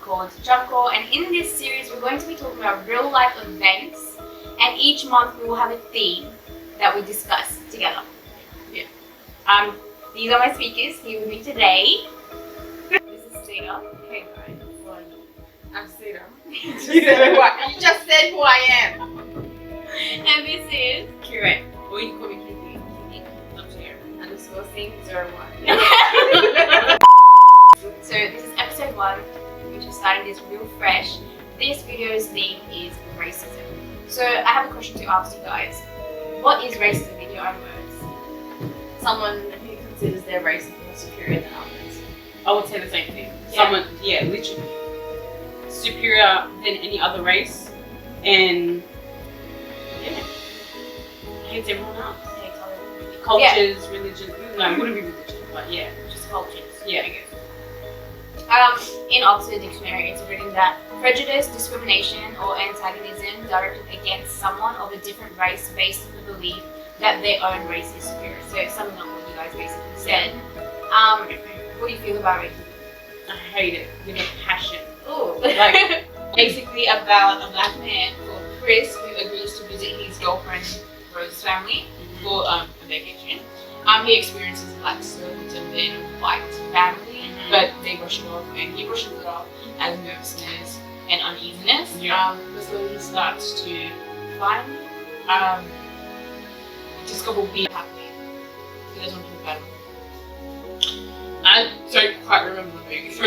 called Chamko, and in this series we're going to be talking about real life events, and each month we will have a theme that we discuss together. Yeah. These are my speakers here with me today. This is Sita. Hey guys, I'm Sita. You You just said who I am. And this is Correct. Or you can call me Kitty. Up to you. Underscore thing 01. So this is episode 1. We're just starting this real fresh. This video's theme is racism. So I have a question to ask you guys. What is racism in your own words? Someone who considers their race more superior than others. I would say the same thing. Yeah. Someone, literally superior than any other race, and hates everyone else. Cultures, religion. No, it wouldn't be religion, but just cultures. Yeah, I guess. In Oxford Dictionary, it's written that prejudice, discrimination, or antagonism directed against someone of a different race based on the belief that their own race is superior. So summing up what you guys basically said. What do you feel about it? I hate it with a passion. Ooh. Like, basically about a black man called Chris who agrees to visit his girlfriend Rose's family for a vacation. He experiences black servants and then white family, but they brush it off, and he brushes it off as nervousness and uneasiness. Yeah. But slowly he starts to finally discover what be happening. He doesn't want to feel bad about it. I don't quite remember the movie. So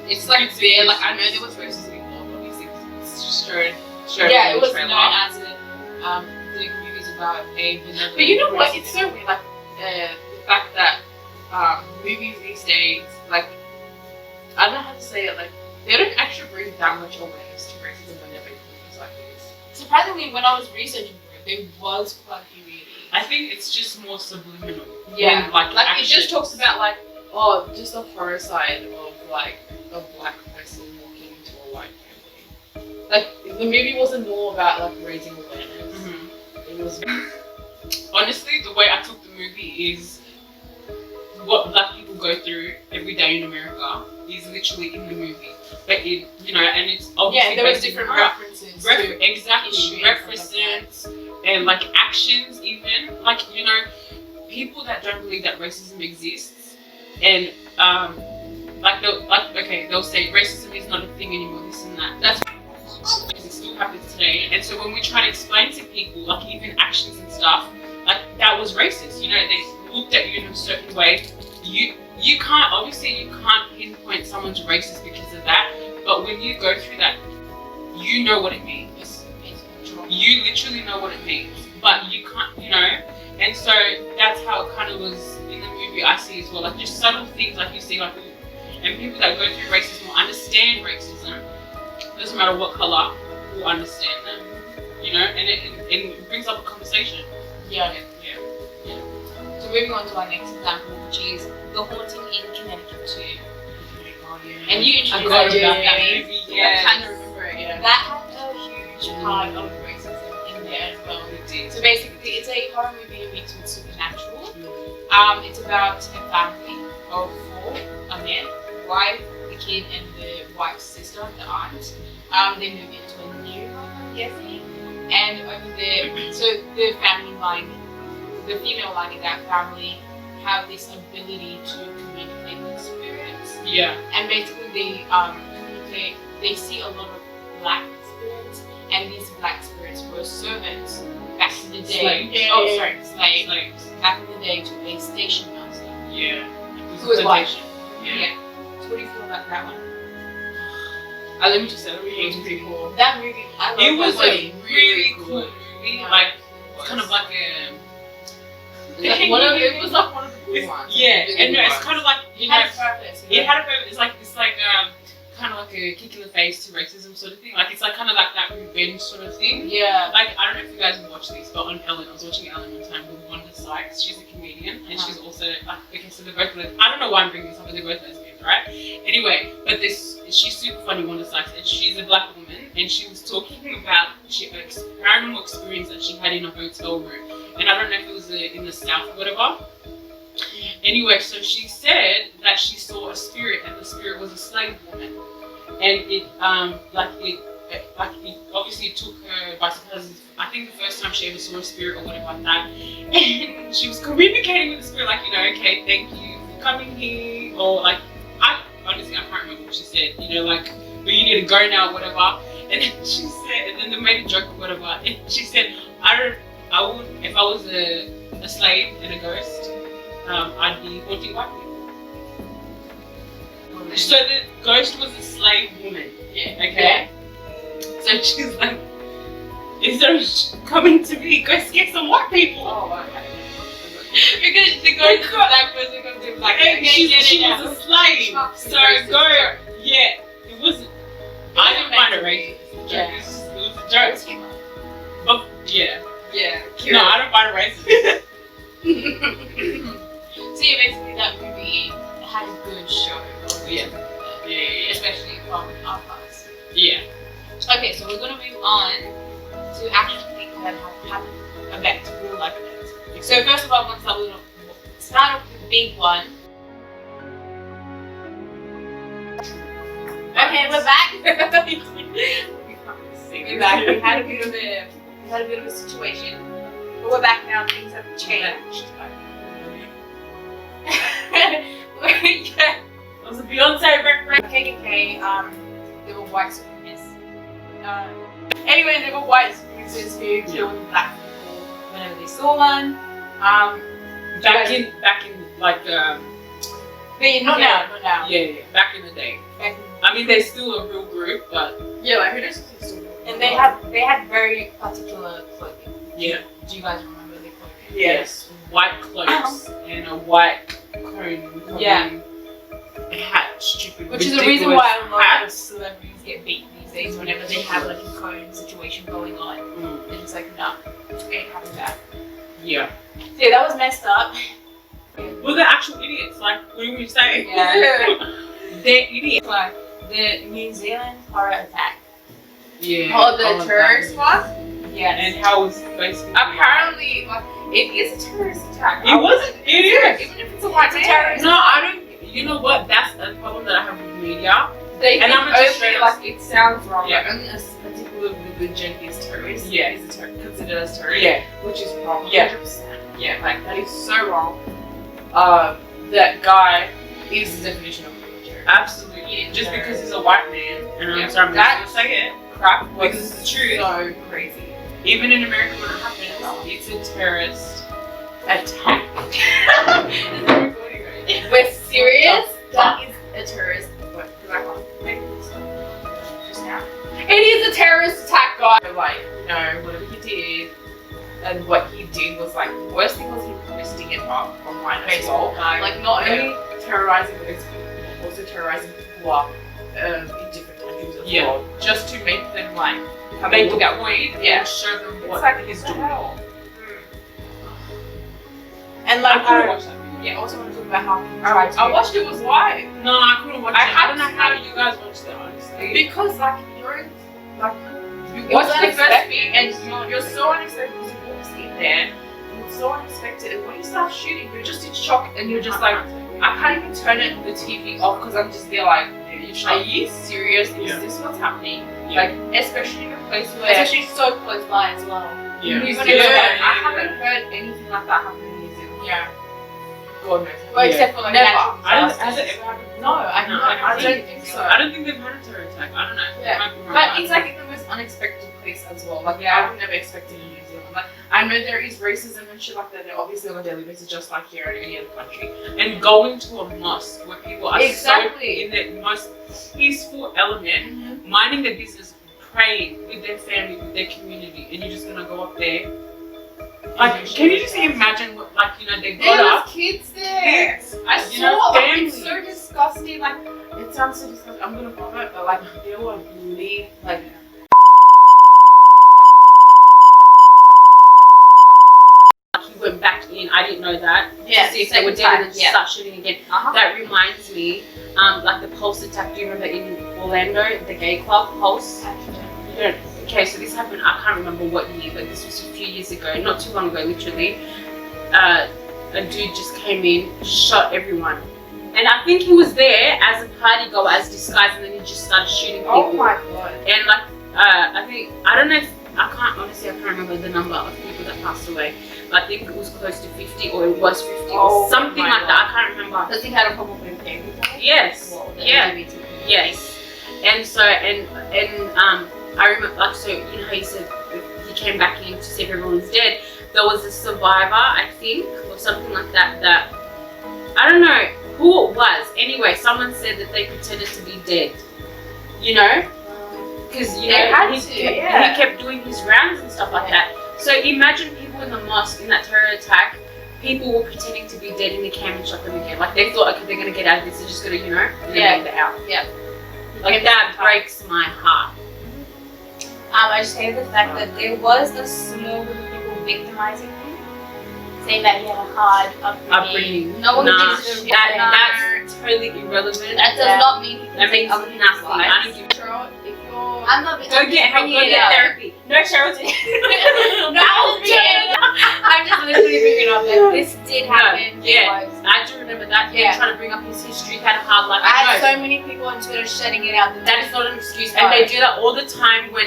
It's like there, like I know there was racism involved, obviously, it's straight Yeah, in it the was trailer. known as the movie's about a benevolent. But you know what? It's so weird, like the fact that movies these days, like I don't know how to say it, like they don't actually bring that much awareness to racism when they're making movies like this. Surprisingly, when I was researching for it, there was quite a few movies. I think it's just more subliminal. Yeah, than, like action. it just talks about like just the horror side of like a black person walking into a white family. Like the movie wasn't more about like raising awareness. It was Honestly, the way I took the movie is what black people go through every day in America is literally in the movie. But it, and it's obviously there was based different on references to exactly history and references and like actions, even like people that don't believe that racism exists, and they'll say racism is not a thing anymore, this and that. That's because it still happens today. And so when we try to explain to people, like even actions and stuff, like that was racist. They looked at you in a certain way. You can't pinpoint someone's racist because of that. But when you go through that, you know what it means. You literally know what it means, but you can't, and so that's how it kind of was in the movie I see as well, like just subtle things like you see, like, and people that go through racism will understand racism, doesn't matter what color, will understand them, and it brings up a conversation. Yeah. So moving on to our next example, which is The Haunting in Connecticut 2. And you introduced about me that movie, I kind of remember it, yeah. That had a huge part of racism in there as well. So basically, it's a horror movie mixed with supernatural. It's about a family of 4, a man, wife, the kid, and the wife's sister, the aunt. They move into a new home, I'm guessing. And over there, so the family line, the female line in that family have this ability to communicate with spirits. Yeah. And basically they see a lot of black spirits, and these black spirits were servants back in the day. Slaves. Back in the day to a station master. Yeah. Who was white. Yeah. So what do you feel about that one? Let me just say, that movie was pretty cool. That movie, I love It was that a movie. really cool movie. Yeah. Like it's kind of like a It was like one of the cool ones. and no, it's kind of like It had a purpose. it had a purpose. It's like kind of like a kick in the face to racism sort of thing. Like it's like kind of like that revenge sort of thing. Yeah. Like I don't know if you guys have watched this, but on Ellen, I was watching Ellen one time with Wanda Sykes. She's a comedian, and she's also like, okay, so they're both. I don't know why I'm bringing this up, but they're both lesbians, right? Anyway, but she's super funny, Wanda Sykes, and she's a black woman, and she was talking about paranormal experience that she had in a hotel room, and I don't know if it was in the South or whatever. Anyway, so she said that she saw a spirit, and the spirit was a slave woman. and it obviously took her by surprise. I think the first time she ever saw a spirit or whatever like that, and she was communicating with the spirit like, okay, thank you for coming here, or like, I honestly can't remember what she said, like, but you need to go now or whatever. And then she said, and then they made a joke or whatever, and she said, I would, if I was a slave and a ghost, I'd be haunting white people. So the ghost was a slave woman. Yeah. Okay. Yeah. So she's like, instead of coming to me, go scare some white people. Oh, okay. Because the ghost is a black person comes to black. And she was a slave. So go. Yeah. It wasn't. I didn't find it racist. Yeah. It was a joke. But yeah. Yeah. No, I don't find it racist. So yeah, basically that movie had a good show. Yeah. Yeah. Especially from our class. Yeah. Okay, so we're gonna move on to actual things that have happened, events, real life events. So first of all, I'm gonna start off with the big one. Okay, we're back. We're back. We had a bit of a situation, but we're back now. Things have changed. Yeah. That was a Beyonce reference. KKK, they were white supremacists. Anyway, they were white supremacists who killed black people whenever they saw one. Back in like not now. yeah, back in the day. I mean, they're still a real group, but Yeah, like who does still? And they had very particular clothing. yeah. Do you guys remember their clothing? Yes, white cloaks and a white cone. Yeah. A hat, stupid. Which is the reason why a lot of hats. celebrities get beat these days whenever they have like a cone situation going on. And it's like, no, ain't having that. Yeah. So yeah, that was messed up. Well, they're actual idiots. Like, what do you say? Yeah. They're idiots. Like the New Zealand horror attack. Yeah. Oh, the terrorist one? Yes. And how it's basically. Apparently, like, it is a terrorist attack. It wasn't. It is. Even if it's a white terrorist. No, I don't. You know what? That's the problem that I have with media. They And think I'm just only, like, it sounds wrong. Yeah. Like, only a particular religion is terrorist. Yeah. Is considered as terrorist. Yeah. Which is wrong. Yeah. 100%. Yeah, like, that is so wrong. That guy is the definition of a terrorist. Absolutely. Just because he's a white man, and I'm sorry, I'm That just gonna say it. crap was Because it's the truth. so crazy. Even in America, when it happens, it's a terrorist attack. We're serious? That is a terrorist. What? Just now. It is a terrorist attack, guys. Like, whatever he did, and what he did was like, the worst thing was him twisting it up online as well. Like, not only terrorizing those people, but also terrorizing people who are in different countries as well. Just to make them like, Make look the at point yeah. and show them It's what like, he's what the doing. hell? And like, I couldn't watch that video. yeah, also want to talk about how people tried to. I watched it was live. No, I couldn't watch I it. I don't know how you guys watched it, honestly. Because like you're like you It was watch the first unexpected. bit and you're so unexpected because you walk in there. It's so unexpected, and when you start shooting, you're just in shock, and you're just like, I can't even turn the TV off because I'm just there like, are you serious? Is this what's happening? Yeah. Like, especially in a place where, especially so close by as well. Yeah. New Zealand, Yeah. I haven't heard anything like that happen in New Zealand. Yeah. God knows. Well, Yeah. except for like Never. natural I don't, disasters. has it ever happened? No, I No, don't think so. I don't think they've had a terror attack. I don't know. Yeah. I might be wrong. But it's like in the most unexpected place as well. Like, Yeah. I would never expect it in New Zealand. Like, I know there is racism and shit like that, obviously on a daily basis, just like here in any other country. And going to a mosque where people are Exactly. so in their most peaceful element, minding their business, praying with their family, with their community, and you're just gonna go up there. Like, can you just imagine what, like, you know, they got There up. was kids there. I You saw, know, like, it's families. so disgusting. Like, it sounds so disgusting. I'm gonna vomit, but like, they were bleeding. Like, He went back in. I didn't know that. yeah, To see if they were second dead and time, then yeah. start shooting again. That reminds me, like the Pulse attack. Do you remember in Orlando, the gay club Pulse? Yeah. Okay, so this happened. I can't remember what year, but this was a few years ago, not too long ago, literally. A dude just came in, shot everyone, And I think he was there as a party goer, as disguised, and then he just started shooting people. Oh my god. And like, I don't know if, I can't remember the number of people that passed away. But I think it was close to 50, or it was 50, or something like that. I can't remember. Does he have a problem with paying people? Yes. Well, Yeah. LGBT. Yes. And so, and I remember, like, so, you know how you said he came back in to see if everyone's dead. There was a survivor, I think, or something like that, that, I don't know who it was. Anyway, someone said that they pretended to be dead. You know? Because, you know, he kept doing his rounds and stuff like that. So imagine people in the mosque, in that terror attack, people were pretending to be dead and they came and shot them again. Like, they thought, okay, they're going to get out of this, they're just going to, you know, make it out. Yeah. Like, that breaks my heart. I just hate the fact that there was a small group of people victimizing him, saying that he had a hard upbringing. No one gives a that's totally irrelevant. That does not mean he can that take means other nothing. people's I lives. don't give a Girl, if you're... I'm not... Go get help, go get therapy. No, Cheryl did. No, I'm just literally bringing up that this did happen. Yeah, I do remember that. He was trying to bring up his history, had a hard life. I had so many people on Twitter shutting it out. That is not an excuse, and they do that all the time. When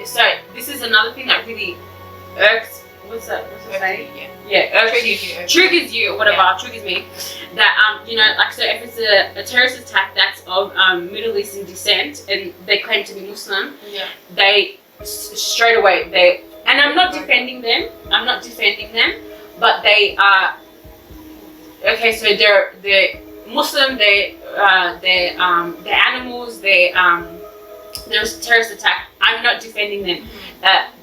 so this is another thing that really irks. What's that? What's it saying? Yeah, triggers you, or whatever. Triggers me. That you know, like, so if it's a terrorist attack that's of Middle Eastern descent and they claim to be Muslim, they straight away and I'm not defending them. But they are okay. So they're Muslim. They're animals. There's a terrorist attack. I'm not defending them.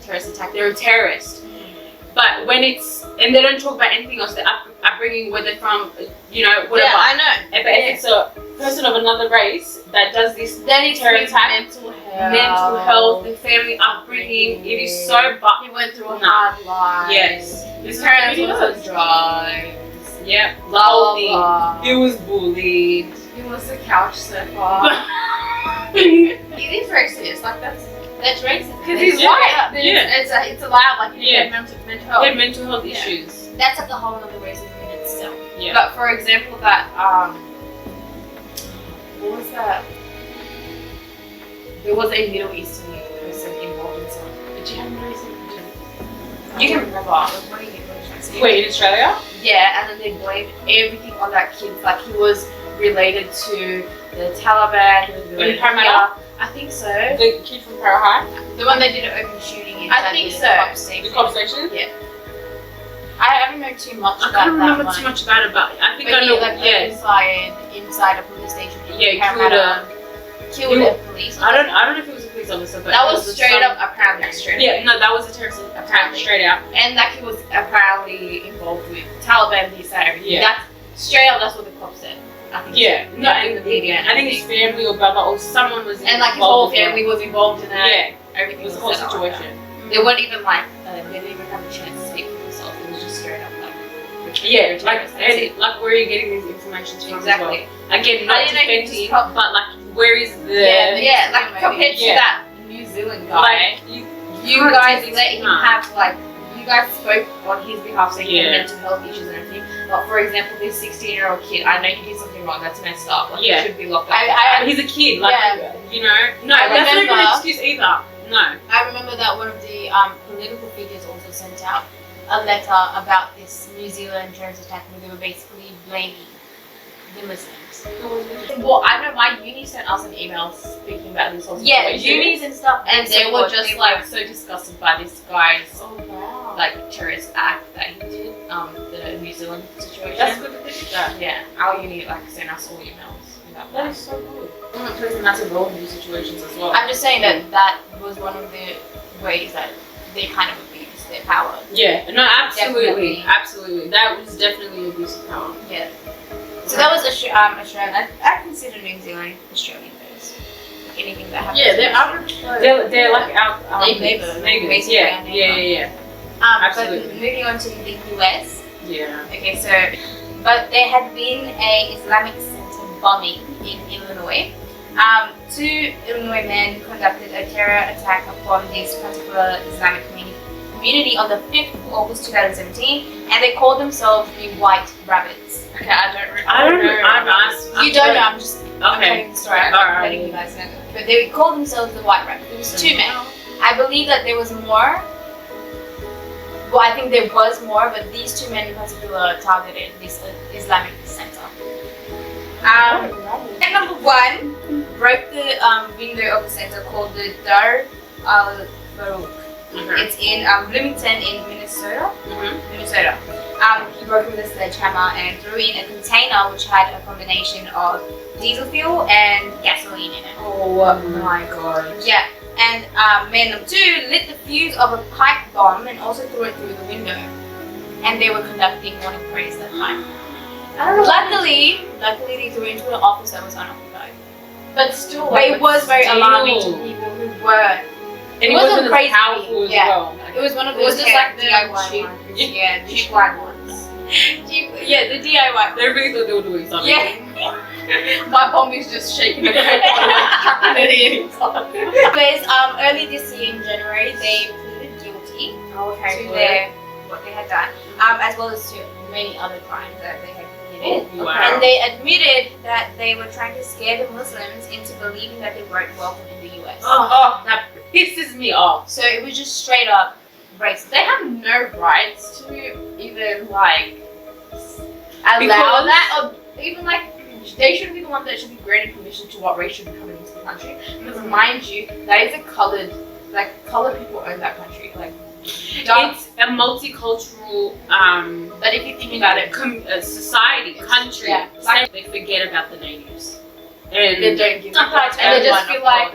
Terrorist attack. They're a terrorist. But when it's, and they don't talk about anything else, their upbringing, where they're from, you know, whatever. Yeah, I know. But if it's a person of another race that does this, then it's terror attack, mental health, the family upbringing, it is so bad. He went through a hard life. Yes. His parents were on drugs. Yep. He was bullied. He was a couch surfer. It is racist. Like, that's racist. Because he's white. Yeah. It's allowed. Like, you have mental health. He had mental health issues. That's like a whole other racism in itself. Yeah. But for example, that what was that? There was a Middle Eastern person involved in some. Did you have Middle Eastern? You can remember. What do you think? Wait, in Australia? Yeah, and then they blamed everything on that kid. Like, he was related to the Taliban. He was related in Parramatta? I think so. The kid from Para High? The one that did an open shooting in I think the so. cop station. The cop station? Yeah. I don't know too much about that. I can't remember too much about it, but I think I know. Inside a police station. Killed a police. I don't know if it was a police officer, but that was straight up apparently straight. Yeah, no, that was a terrorist attack straight out. And that he was apparently involved with Taliban, this and everything. Yeah. That's straight up. That's what the cop said. I think. Yeah. No, in the media. I think his family or brother or someone was involved. And like his whole family was involved in that. Yeah. Everything It was a whole situation. They weren't even like, they didn't even have a chance to speak for themselves. It was just straight up like. Yeah, like where are you getting these information from? Exactly. As well? Again, not defending, but like, where is the like compared to that New Zealand guy, like you guys let him have like, you guys spoke on his behalf saying he had mental health issues and everything. But for example, this 16-year-old kid, I know he did something wrong. That's messed up. Like, he should be locked up. He's a kid. Like, you know, no, that's not an excuse either. No. I remember that one of the political figures also sent out a letter about this New Zealand terrorist attack where they were basically blaming the Muslims. Well, I know my uni sent us an email speaking about this whole situation. Yeah, unis and stuff, and they were just like so disgusted by this guy's like terrorist act that he did, the New Zealand situation. That's good that they did that. Yeah, our uni like sent us all emails about that. That is so good. It plays a massive role in these situations as well. I'm just saying that was one of the ways that they kind of abused their power. Yeah, no, absolutely. Absolutely. That was definitely abuse of power. Yeah. So that was Australian. I consider New Zealand Australian based. Like anything that happens. Yeah, they're like our neighbors. Yeah. Absolutely. But moving on to the US. Yeah. Okay, so, but there had been a Islamic Center bombing in Illinois. Two Illinois men conducted a terror attack upon this particular Islamic community on the 5th of August 2017, and they called themselves the White Rabbits. Okay, I don't know. You don't know. I'm just Okay. telling the story. I'm Alright. letting you guys know. But they called themselves the White Rabbit. There was 2 men. I believe that there was more. Well, I think there was more, but these 2 men in particular targeted this Islamic center. And number 1 broke the window of the center called the Dar al Farouk. It's in Bloomington in Minnesota. Minnesota. He broke it with a sledgehammer and threw in a container which had a combination of diesel fuel and gasoline in it. Oh my god. Yeah. And man number 2 lit the fuse of a pipe bomb and also threw it through the window. And they were conducting morning prayers that time. Luckily, they threw it into an office that was unoccupied. But still, But it was very alarming to still. people who were. And it wasn't wasn't crazy. as powerful as Yeah. well. It was one of It was those just like the DIY cheap- ones. Yeah, cheap white ones. Yeah, the DIY. They really thought they were doing something. Yeah. my bomb is just shaking the bed. Anyways, early this year in January, they pleaded guilty to what they had done, as well as to many other crimes that they had committed. Wow. And they admitted that they were trying to scare the Muslims into believing that they weren't welcome in the US. Oh, that pisses me off. So it was just straight up racist. They have no rights to even like allow Because- that, or even like they should be the ones that should be granted permission to what race should be coming into the country. Because mind you, that is a colored people own that country. Like, It's a multicultural, but if you think about it, society, country. Yeah. Like, they forget about the natives. And they don't give Applies to and they just everyone,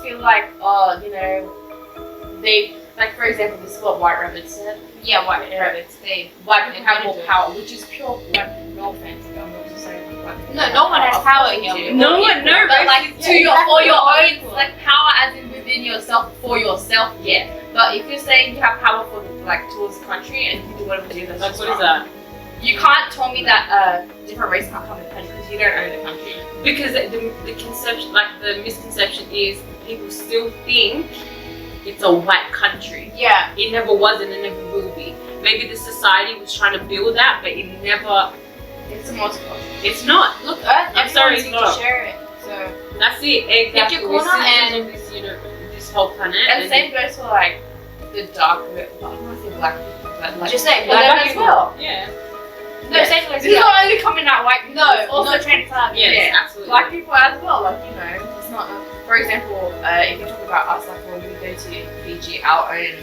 feel of like course. oh, you know, they like, for example, this is what White Rabbit said. Yeah, white rabbits. They White people have more power, which is pure white people. No offense, I'm not just saying white people. No one has power here. No one, no, But like Yeah, to your exactly. for your own People. like power as in within yourself for yourself, yeah. But if you're saying you have power for like towards the country and you can do whatever you do, that's like, just what is wrong. that? You can't tell me that different race can't come in the country because you don't own the country. Because the conception, like the misconception is people still think it's a white country. Yeah. It never was and it never will be. Maybe the society was trying to build that, but it never, It's a multicultural. it's not. Look, Earth, I'm sorry, everyone's it's here to not. share it. So That's it, exactly. your We're corner citizens and- of this, this whole planet. And same goes for like the dark, I don't want to say black people, but like just say for them as people. well. Yeah. no, Yeah. same It's as not only coming out white people, No, it's also not trans. Yes, Yeah. absolutely. black people as well. Like, you know, it's not. For example, if you talk about us, like when we go to Fiji, our own,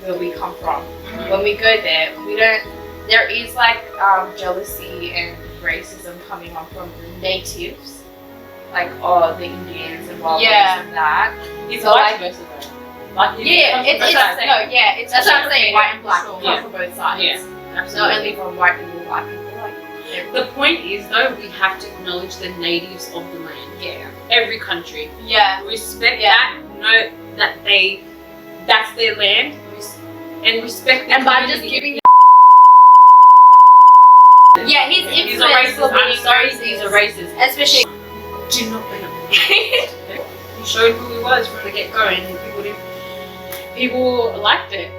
where we come from. When we go there, we don't. There is like jealousy and racism coming on from the natives, like the Indians and blah blah Yeah. and that. It's So, vice like- versa though. Like, Yeah, it comes from both sides. it's That's what I'm saying. White and black Sure. come from both sides. Yeah, Not absolutely. only from white people, black people. Like, The point is though, we have to acknowledge the natives of the land. yeah. Every country. Yeah. Respect Yeah. that, know that that's their land, and respect the And by community. just giving Yeah, he's He's a influenced racist. for I'm being sorry, racist. he's a racist. Especially Do not bring up. He showed who he was from the get go, and people liked it.